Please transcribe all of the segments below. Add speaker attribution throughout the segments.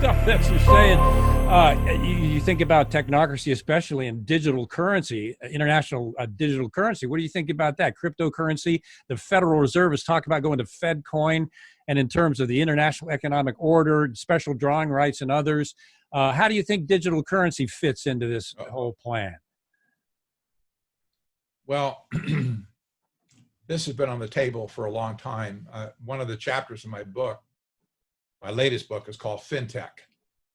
Speaker 1: stuff that you're saying. You think about technocracy, especially in digital currency, international digital currency. What do you think about that? Cryptocurrency. The Federal Reserve has talked about going to Fed coin, and in terms of the international economic order, special drawing rights, and others. How do you think digital currency fits into this whole plan?
Speaker 2: Well, this has been on the table for a long time. One of the chapters in my book, my latest book, is called FinTech.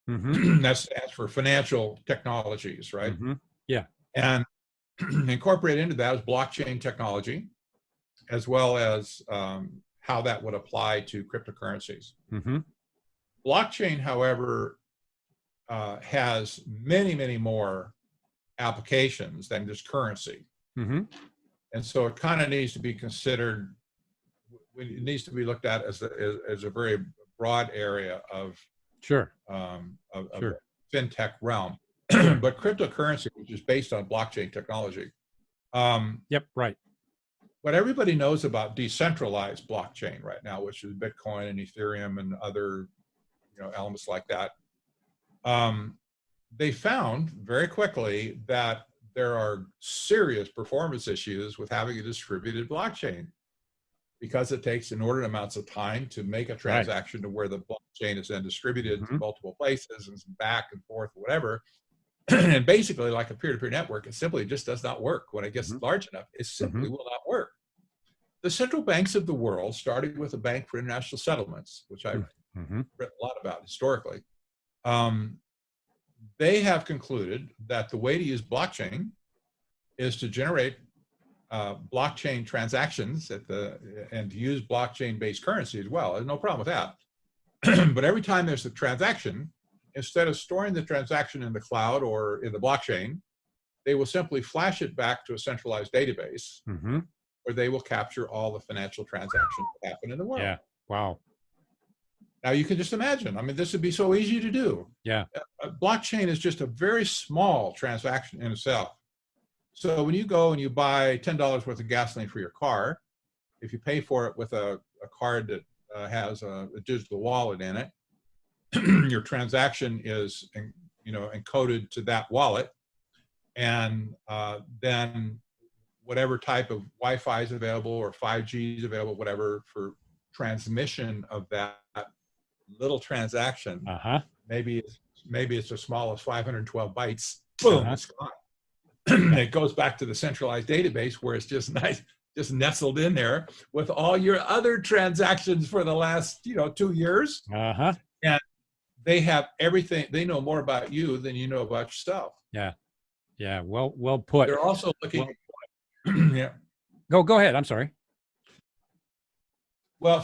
Speaker 1: Mm-hmm.
Speaker 2: That stands for financial technologies, right?
Speaker 1: Mm-hmm. Yeah.
Speaker 2: And incorporated into that is blockchain technology, as well as how that would apply to cryptocurrencies.
Speaker 1: Mm-hmm.
Speaker 2: Blockchain, however, has many, many more applications than just currency.
Speaker 1: Mm-hmm.
Speaker 2: And so it kind of needs to be considered, it needs to be looked at as a very broad area of
Speaker 1: Sure.
Speaker 2: The FinTech realm. But cryptocurrency, which is based on blockchain technology.
Speaker 1: Yep, right.
Speaker 2: What everybody knows about decentralized blockchain right now, which is Bitcoin and Ethereum and other elements like that, they found very quickly that there are serious performance issues with having a distributed blockchain, because it takes inordinate amounts of time to make a transaction to where the blockchain is then distributed to multiple places and back and forth, whatever. And basically, like a peer-to-peer network, it simply just does not work. When it gets large enough, it simply will not work. The central banks of the world, starting with the Bank for International Settlements, which I've written a lot about historically, they have concluded that the way to use blockchain is to generate blockchain transactions and to use blockchain-based currency as well. There's no problem with that. But every time there's a transaction, instead of storing the transaction in the cloud or in the blockchain, they will simply flash it back to a centralized database where they will capture all the financial transactions that happen in the world.
Speaker 1: Yeah. Wow.
Speaker 2: Now you can just imagine. I mean, this would be so easy to do.
Speaker 1: Yeah.
Speaker 2: Blockchain is just a very small transaction in itself. So when you go and you buy $10 worth of gasoline for your car, if you pay for it with a card that has a digital wallet in it, your transaction is encoded to that wallet, and then whatever type of Wi-Fi is available or 5G is available, whatever, for transmission of that little transaction, maybe it's as small as 512 bytes. Boom, it's gone. It goes back to the centralized database where it's just nice, just nestled in there with all your other transactions for the last 2 years. And they have everything. They know more about you than you know about yourself.
Speaker 1: Yeah. Yeah. Well put.
Speaker 2: They're also looking. Yeah.
Speaker 1: Go ahead. I'm sorry.
Speaker 2: Well,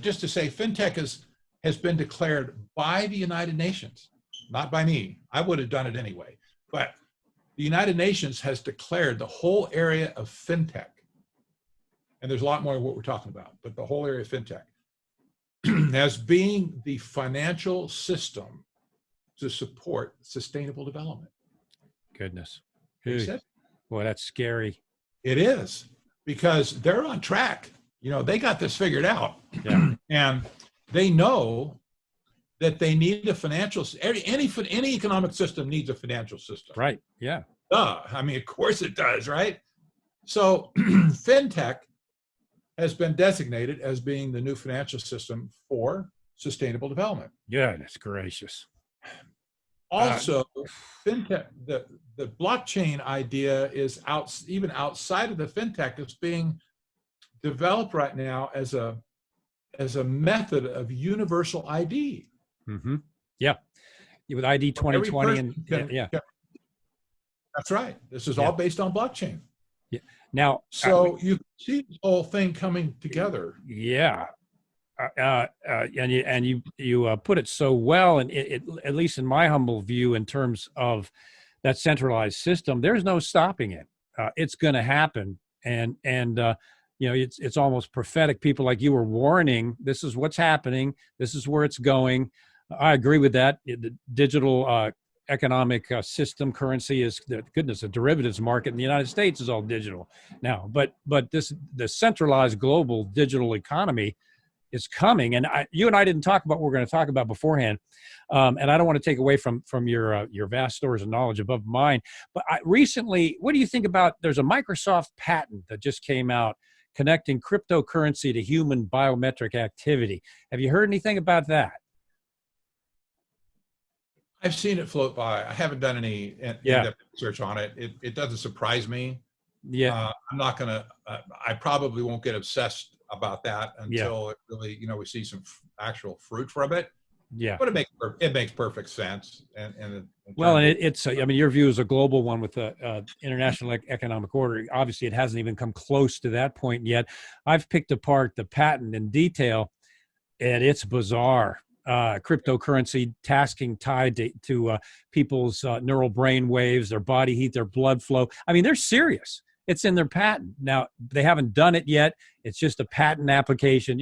Speaker 2: just to say, FinTech has been declared by the United Nations, not by me. I would have done it anyway, but the United Nations has declared the whole area of FinTech, and there's a lot more of what we're talking about, but the whole area of FinTech as being the financial system to support sustainable development.
Speaker 1: Goodness. Boy, that's scary.
Speaker 2: It is, because they're on track. They got this figured out.
Speaker 1: Yeah.
Speaker 2: And they know that they need a financial, any economic system needs a financial system.
Speaker 1: Right. Yeah.
Speaker 2: I mean, of course it does, right? So FinTech has been designated as being the new financial system for sustainable development.
Speaker 1: Goodness gracious.
Speaker 2: Also, FinTech, the blockchain idea is even outside of the FinTech. It's being developed right now as a method of universal ID.
Speaker 1: Yeah, with ID 2020 yeah.
Speaker 2: That's right. This is all based on blockchain.
Speaker 1: Yeah. Now,
Speaker 2: so you see the whole thing coming together.
Speaker 1: Yeah. And you put it so well, and it, at least in my humble view, in terms of that centralized system, there's no stopping it. It's going to happen, and it's almost prophetic. People like you were warning, this is what's happening. This is where it's going. I agree with that. The digital economic system, currency is, goodness, a derivatives market in the United States is all digital now. But the centralized global digital economy is coming. And you and I didn't talk about what we're going to talk about beforehand. And I don't want to take away from your vast stores of knowledge above mine. But recently, what do you think about, there's a Microsoft patent that just came out connecting cryptocurrency to human biometric activity. Have you heard anything about that?
Speaker 2: I've seen it float by. I haven't done any in-depth research on it. It doesn't surprise me.
Speaker 1: Yeah.
Speaker 2: I'm not going to, I probably won't get obsessed about that until it really, we see some actual fruit from it.
Speaker 1: Yeah.
Speaker 2: But it makes perfect sense.
Speaker 1: Well, and it's, I mean, your view is a global one with the international economic order. Obviously, it hasn't even come close to that point yet. I've picked apart the patent in detail, and it's bizarre. Cryptocurrency tasking tied to people's neural brain waves, their body heat, their blood flow. I mean, they're serious. It's in their patent. Now, they haven't done it yet. It's just a patent application,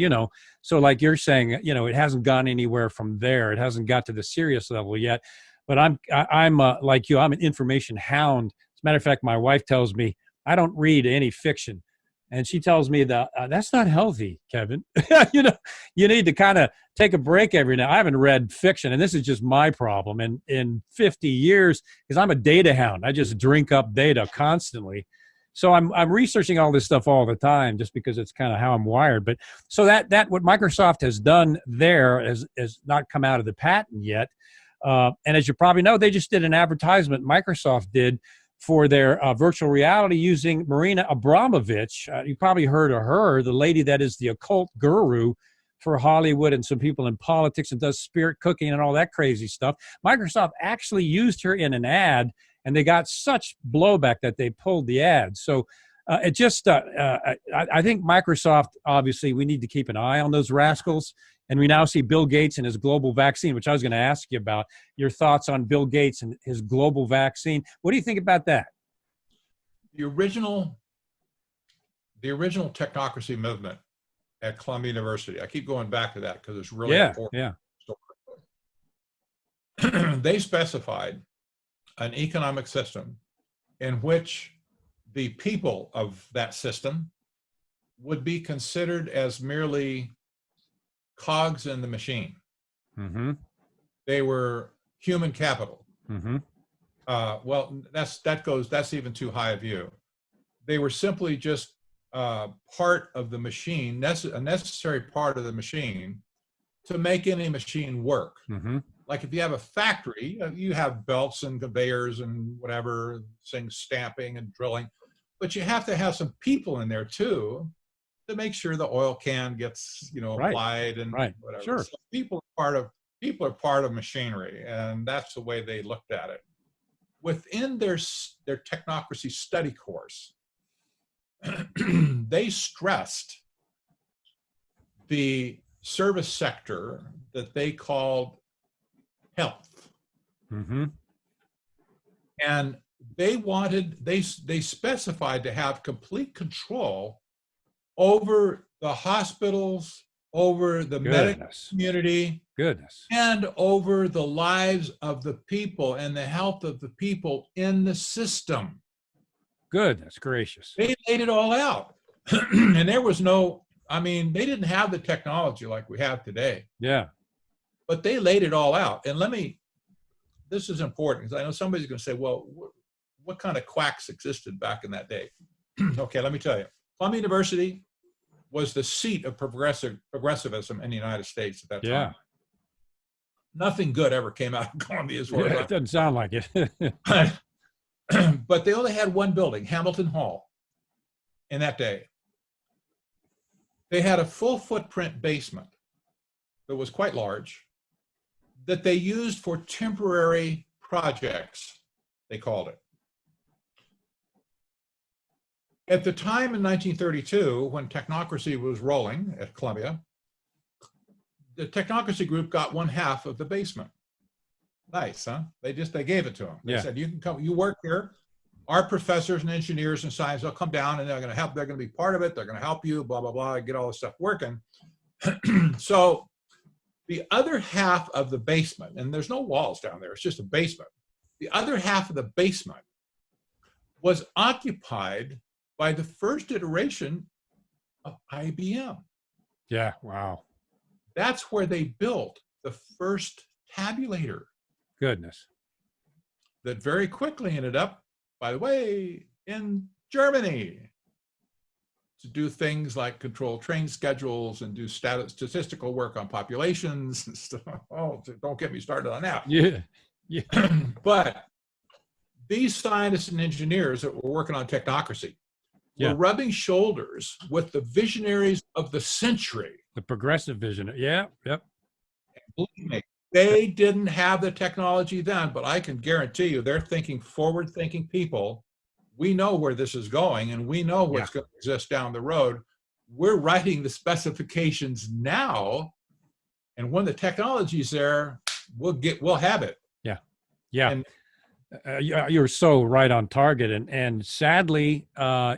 Speaker 1: So like you're saying, it hasn't gone anywhere from there. It hasn't got to the serious level yet. But I'm like you, I'm an information hound. As a matter of fact, my wife tells me I don't read any fiction. And she tells me that that's not healthy, Kevin. You need to kind of take a break every now. I haven't read fiction, and this is just my problem. And in 50 years, because I'm a data hound, I just drink up data constantly. So I'm researching all this stuff all the time, just because it's kind of how I'm wired. But so that what Microsoft has done there has not come out of the patent yet. And as you probably know, they just did an advertisement. Microsoft did for their virtual reality using Marina Abramovich. You probably heard of her, the lady that is the occult guru for Hollywood and some people in politics and does spirit cooking and all that crazy stuff. Microsoft actually used her in an ad, and they got such blowback that they pulled the ad. So I think Microsoft, obviously, we need to keep an eye on those rascals. And we now see Bill Gates and his global vaccine, which I was going to ask you about. Your thoughts on Bill Gates and his global vaccine. What do you think about that?
Speaker 2: The original technocracy movement at Columbia University, I keep going back to that because it's really important. Yeah. They specified an economic system in which the people of that system would be considered as merely cogs in the machine.
Speaker 1: Mm-hmm.
Speaker 2: They were human capital.
Speaker 1: Mm-hmm.
Speaker 2: Well, that's even too high a view. They were simply just part of the machine, a necessary part of the machine to make any machine work.
Speaker 1: Mm-hmm.
Speaker 2: Like if you have a factory, you have belts and conveyors and whatever, things stamping and drilling, but you have to have some people in there too to make sure the oil can gets, applied and whatever.
Speaker 1: Sure.
Speaker 2: So people are part of machinery, and that's the way they looked at it. Within their technocracy study course, they stressed the service sector that they called health.
Speaker 1: Mm-hmm.
Speaker 2: And they specified to have complete control over the hospitals, over the medical community, and over the lives of the people and the health of the people in the system.
Speaker 1: Goodness gracious.
Speaker 2: They laid it all out. And there was they didn't have the technology like we have today.
Speaker 1: Yeah.
Speaker 2: But they laid it all out. And this is important because I know somebody's going to say, well, what kind of quacks existed back in that day? Okay, let me tell you. Columbia University was the seat of progressivism in the United States at that time. Nothing good ever came out of Columbia as far as
Speaker 1: it doesn't sound like it.
Speaker 2: But they only had one building, Hamilton Hall, in that day. They had a full footprint basement that was quite large that they used for temporary projects, they called it. At the time in 1932, when technocracy was rolling at Columbia, the technocracy group got one half of the basement. Nice, huh? They gave it to them. They said, you can come, you work here. Our professors and engineers and science, they'll come down and they're going to help. They're going to be part of it. They're going to help you, blah, blah, blah, get all this stuff working. So the other half of the basement, and there's no walls down there, it's just a basement. The other half of the basement was occupied by the first iteration of IBM.
Speaker 1: Yeah, wow.
Speaker 2: That's where they built the first tabulator
Speaker 1: Goodness.
Speaker 2: that very quickly ended up, by the way, in Germany to do things like control train schedules and do statistical work on populations and stuff. Oh, don't get me started on that.
Speaker 1: Yeah. Yeah.
Speaker 2: But these scientists and engineers that were working on technocracy were
Speaker 1: Yeah.
Speaker 2: rubbing shoulders with the visionaries of the century.
Speaker 1: The progressive vision. Yeah. Yep.
Speaker 2: Believe me, they didn't have the technology then, but I can guarantee you they're thinking forward-thinking people. We know where this is going, and we know what's going to exist down the road. We're writing the specifications now, and when the technology's there, we'll have it.
Speaker 1: Yeah. Yeah.
Speaker 2: And
Speaker 1: you're so right on target, and sadly, I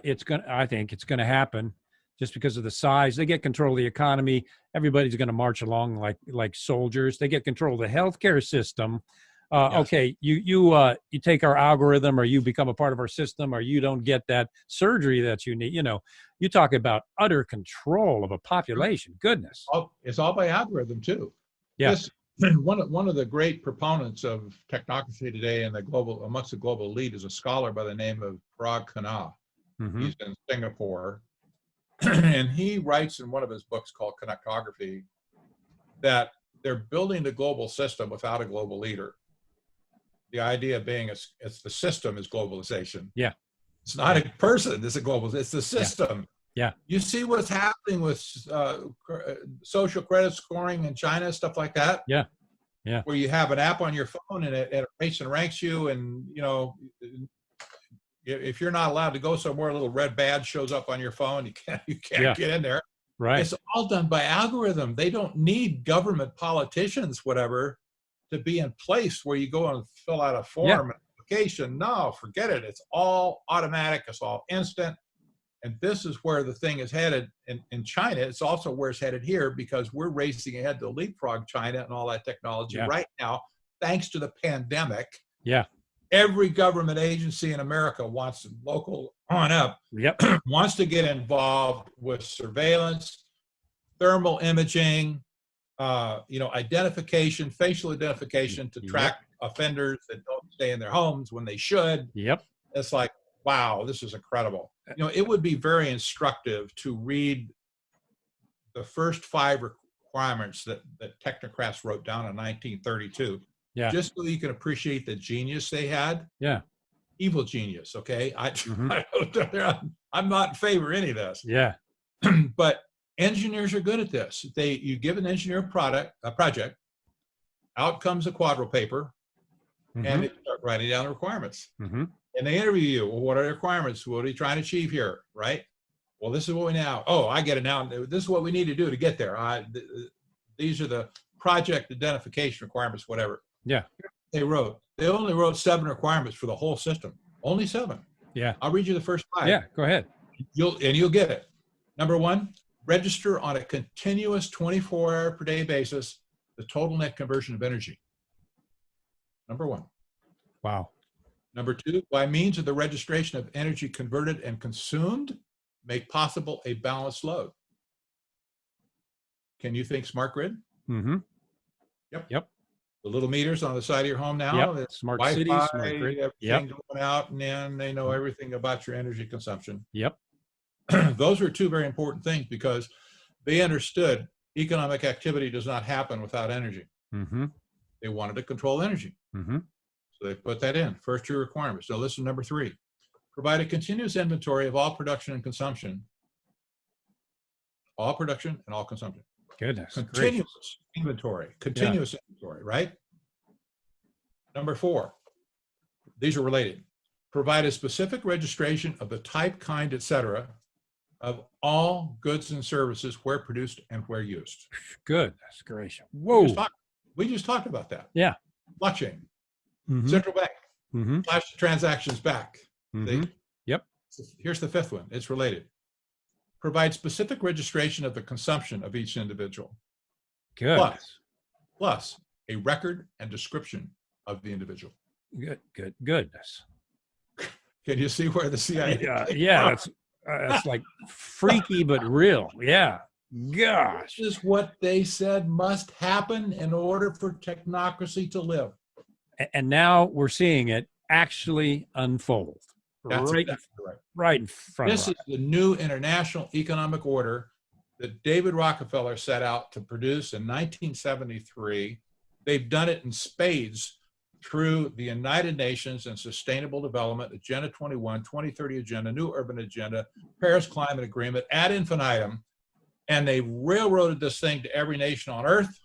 Speaker 1: think it's going to happen just because of the size. They get control of the economy. Everybody's going to march along like soldiers. They get control of the healthcare system.
Speaker 2: Yes.
Speaker 1: Okay, you take our algorithm, or you become a part of our system, or you don't get that surgery that you need. You talk about utter control of a population. Goodness.
Speaker 2: it's all by algorithm too.
Speaker 1: Yeah.
Speaker 2: One of the great proponents of technocracy today and amongst the global elite is a scholar by the name of Parag Khanna.
Speaker 1: Mm-hmm.
Speaker 2: He's in Singapore. And he writes in one of his books called Technocracy that they're building the global system without a global leader. The idea being it's the system is globalization.
Speaker 1: Yeah.
Speaker 2: It's not a person, it's the system.
Speaker 1: Yeah.
Speaker 2: You see what's happening with social credit scoring in China, stuff like that?
Speaker 1: Yeah. Yeah.
Speaker 2: Where you have an app on your phone and it rates and ranks you, and if you're not allowed to go somewhere, a little red badge shows up on your phone. You can't get in there.
Speaker 1: Right.
Speaker 2: It's all done by algorithm. They don't need government politicians, whatever, to be in place where you go and fill out a form, application. No, forget it. It's all automatic. It's all instant. And this is where the thing is headed in China. It's also where it's headed here, because we're racing ahead to leapfrog China and all that technology right now, thanks to the pandemic.
Speaker 1: Yeah.
Speaker 2: Every government agency in America wants local on up, wants to get involved with surveillance, thermal imaging, identification, facial identification to track offenders that don't stay in their homes when they should.
Speaker 1: Yep.
Speaker 2: It's like, wow, this is incredible. It would be very instructive to read the first 5 requirements that technocrats wrote down in 1932.
Speaker 1: Yeah.
Speaker 2: Just so you can appreciate the genius they had.
Speaker 1: Yeah.
Speaker 2: Evil genius, okay? I'm not in favor of any of this.
Speaker 1: Yeah.
Speaker 2: But engineers are good at this. You give an engineer a project, out comes a quadro paper, and they start writing down the requirements.
Speaker 1: Mm-hmm.
Speaker 2: And they interview you. Well, what are the requirements? What are you trying to achieve here, right? Well, this is what we now. Oh, I get it now. This is what we need to do to get there. These are the project identification requirements, whatever.
Speaker 1: Yeah.
Speaker 2: They only wrote 7 requirements for the whole system. Only 7.
Speaker 1: Yeah.
Speaker 2: I'll read you the first 5.
Speaker 1: Yeah, go ahead.
Speaker 2: You'll get it. Number 1, register on a continuous 24-hour per day basis the total net conversion of energy. Number 1.
Speaker 1: Wow.
Speaker 2: Number 2, by means of the registration of energy converted and consumed, make possible a balanced load. Can you think smart grid?
Speaker 1: Mm-hmm.
Speaker 2: Yep. The little meters on the side of your home now.
Speaker 1: Yep. Smart
Speaker 2: Wi-Fi,
Speaker 1: cities, smart grid.
Speaker 2: everything going out, and then they know everything about your energy consumption.
Speaker 1: Yep.
Speaker 2: Those are 2 very important things, because they understood economic activity does not happen without energy.
Speaker 1: Mm-hmm.
Speaker 2: They wanted to control energy.
Speaker 1: Mm-hmm.
Speaker 2: So they put that in, first 2 requirements. Now listen, number 3, provide a continuous inventory of all production and consumption. All production and all consumption.
Speaker 1: Goodness.
Speaker 2: Continuous inventory, right? Number 4, these are related. Provide a specific registration of the type, kind, etc. of all goods and services where produced and where used.
Speaker 1: Goodness gracious. Whoa.
Speaker 2: We just talked about that.
Speaker 1: Yeah.
Speaker 2: Blockchain,
Speaker 1: Mm-hmm.
Speaker 2: central bank,
Speaker 1: Mm-hmm.
Speaker 2: flash the transactions back.
Speaker 1: Mm-hmm. Yep.
Speaker 2: Here's the 5th one. It's related. Provide specific registration of the consumption of each individual.
Speaker 1: Good.
Speaker 2: Plus a record and description of the individual.
Speaker 1: Goodness.
Speaker 2: Can you see where the CIA?
Speaker 1: Yeah, that's like freaky but real. Yeah. Gosh.
Speaker 2: This is what they said must happen in order for technocracy to live.
Speaker 1: And now we're seeing it actually unfold.
Speaker 2: That's
Speaker 1: Right,
Speaker 2: exactly right.
Speaker 1: right in front
Speaker 2: This
Speaker 1: of
Speaker 2: is the new international economic order that David Rockefeller set out to produce in 1973. They've done it in spades through the United Nations and Sustainable Development, Agenda 21, 2030 Agenda, New Urban Agenda, Paris Climate Agreement, ad infinitum. And they railroaded this thing to every nation on earth.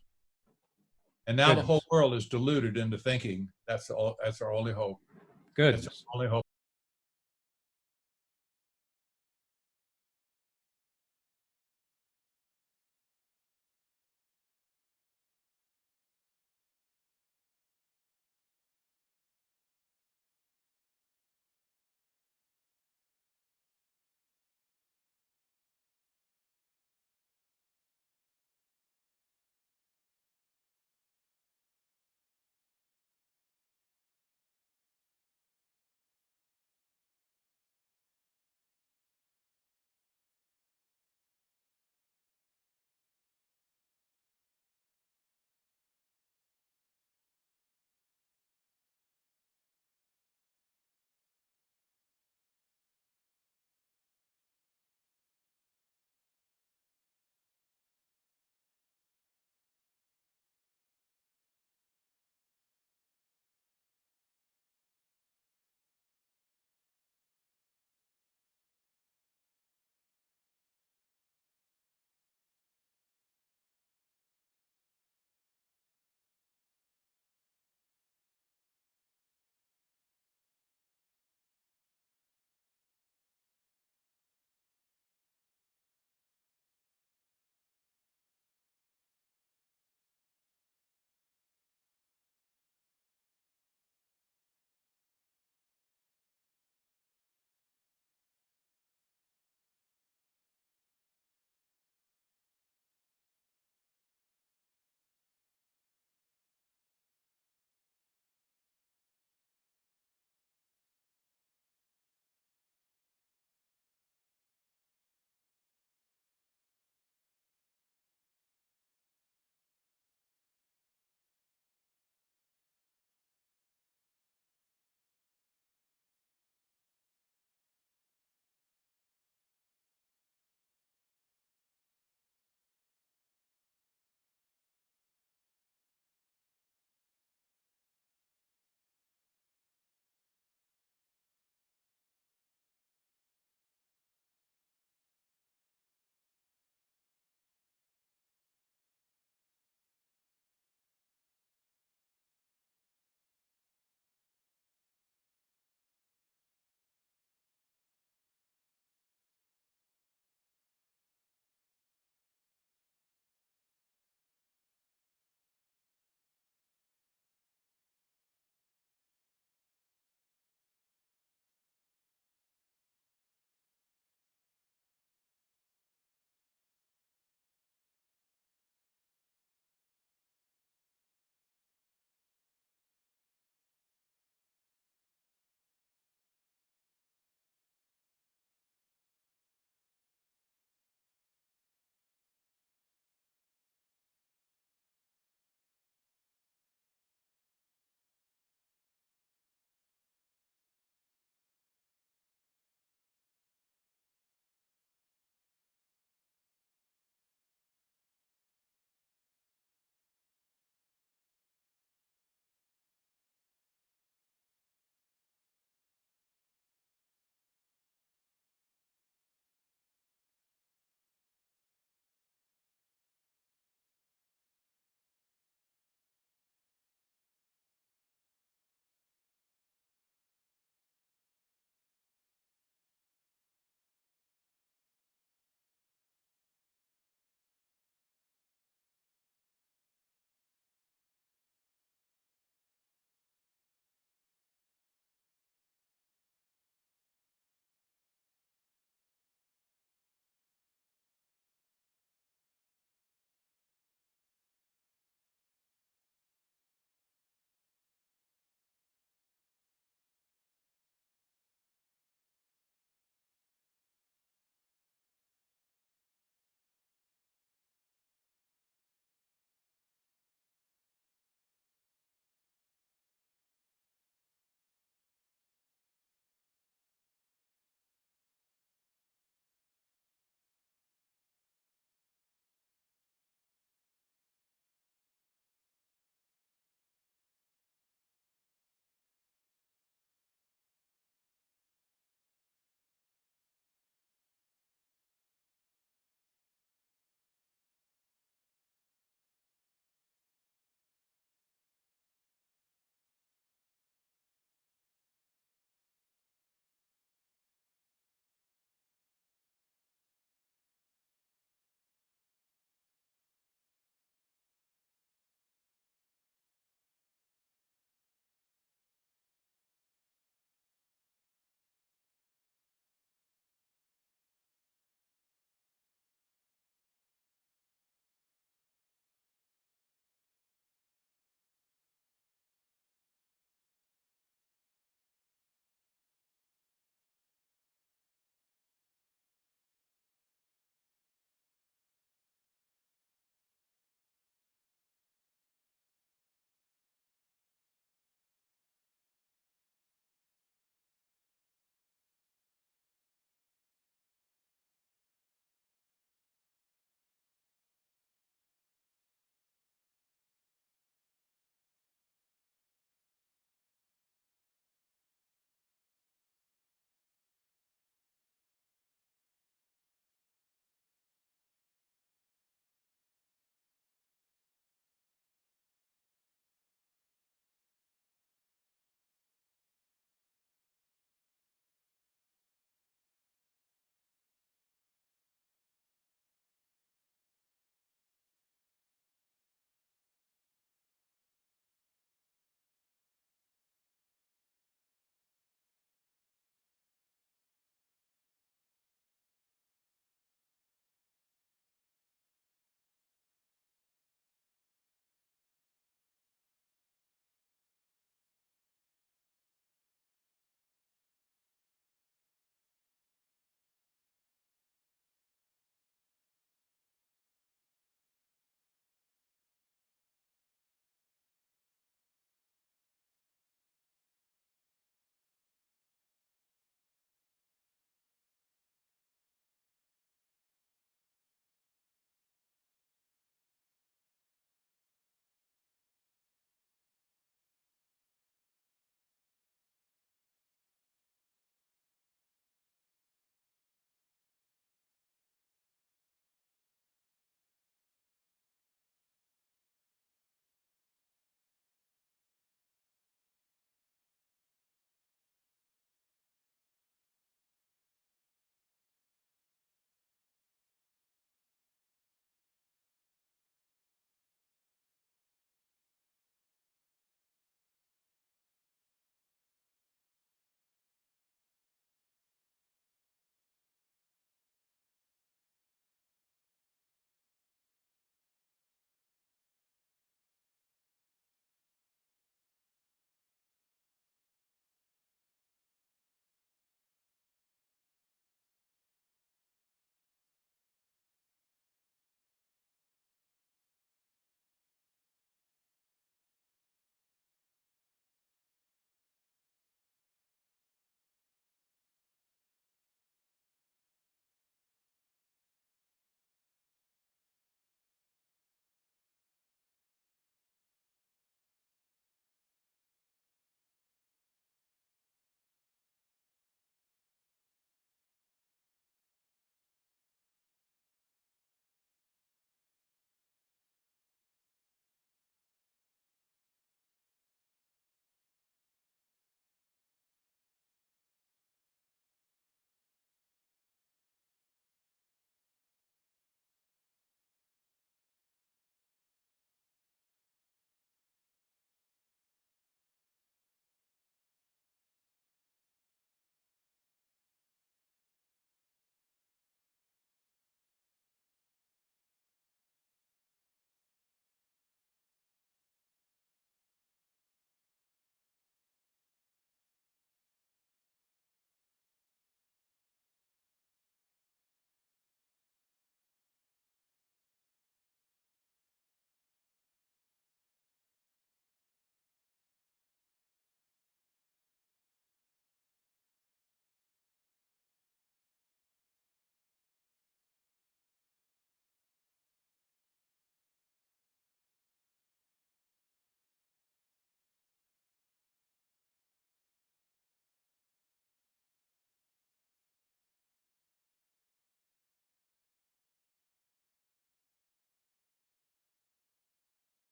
Speaker 2: And now the whole world is deluded into thinking that's our only hope.
Speaker 1: Goodness.
Speaker 2: That's our only hope.